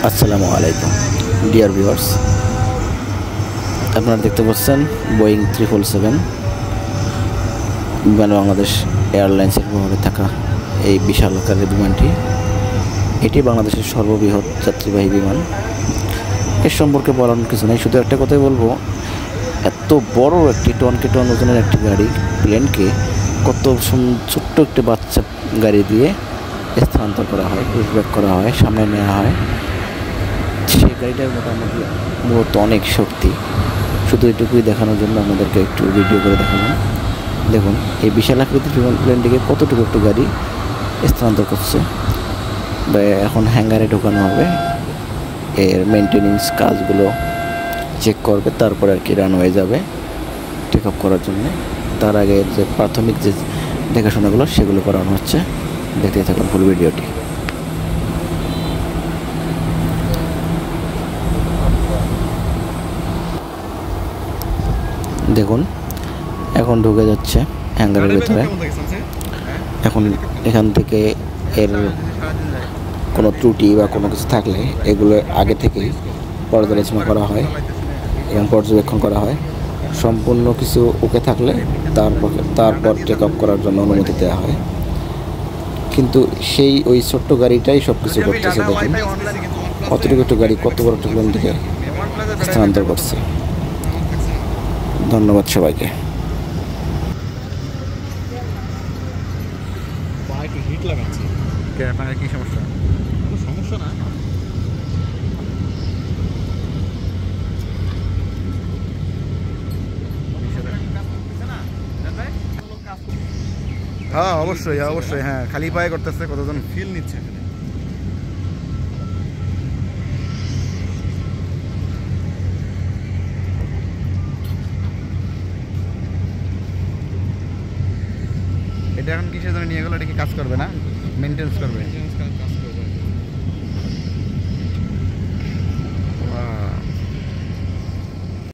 আসসালামু আলাইকুম dear viewers, আপনারা দেখতে পাচ্ছেন বোয়িং 777 বিমান বাংলাদেশ এয়ারলাইন্সের ব্যবহারে থাকা এই বিশাল আকারের বিমানটি। এটি বাংলাদেশের সর্ববৃহৎ যাত্রীবাহী বিমান। এর সম্পর্কে বলার কিছু নেই, শুধু একটা কথাই বলবো, এত বড় একটি টন ওজনের একটি গাড়ি প্লেনকে কত ছোট্ট একটি বাচ্চা গাড়ি দিয়ে স্থানান্তর করা হয়, পুশব্যাক করা হয়, সামনে নেওয়া হয়। সেই গাড়িটার মোটামুটি মূলত অনেক শক্তি। শুধু এটুকুই দেখানোর জন্য আমাদেরকে একটু ভিডিও করে দেখালাম। দেখুন এই বিশাল আকৃতির বিমান প্লেনটিকে কতটুকু একটু গাড়ি স্থানান্তর করছে বা এখন হ্যাঙ্গারে ঢোকানো হবে। এর মেনটেনেন্স কাজগুলো চেক করবে, তারপরে আর কি রানওয়ে যাবে টেক অফ করার জন্য। তার আগে যে প্রাথমিক যে দেখাশোনাগুলো সেগুলো করানো হচ্ছে। দেখতে থাকুন ফুল ভিডিওটি। দেখুন এখন ঢুকে যাচ্ছে হ্যাঙ্গারের ভিতরে। এখন এখান থেকে এর কোনো ত্রুটি বা কোনো কিছু থাকলে এগুলো আগে থেকেই পর্যালোচনা করা হয় এবং পর্যবেক্ষণ করা হয়। সম্পূর্ণ কিছু ওকে থাকলে তারপর টেক অফ করার জন্য অনুমতি দেওয়া হয়। কিন্তু ওই ছোট্ট গাড়িটাই সব কিছু করতেছে। দেখুন কতটুকু একটু গাড়ি কত বড় একটা প্লেন থেকে স্থানান্তর করছে। ধন্যবাদ সবাইকে। হিট লাগাচ্ছে আপনার কি সমস্যা? কোনো সমস্যা না। হ্যাঁ অবশ্যই হ্যাঁ, খালি পায়ে করতেছে। কতজন ফিল নিচ্ছে এখানে। এটা এখন কিসের জন্য নিয়ে গেলো? এটা কি কাজ করবে না? মেনটেন্স করবে।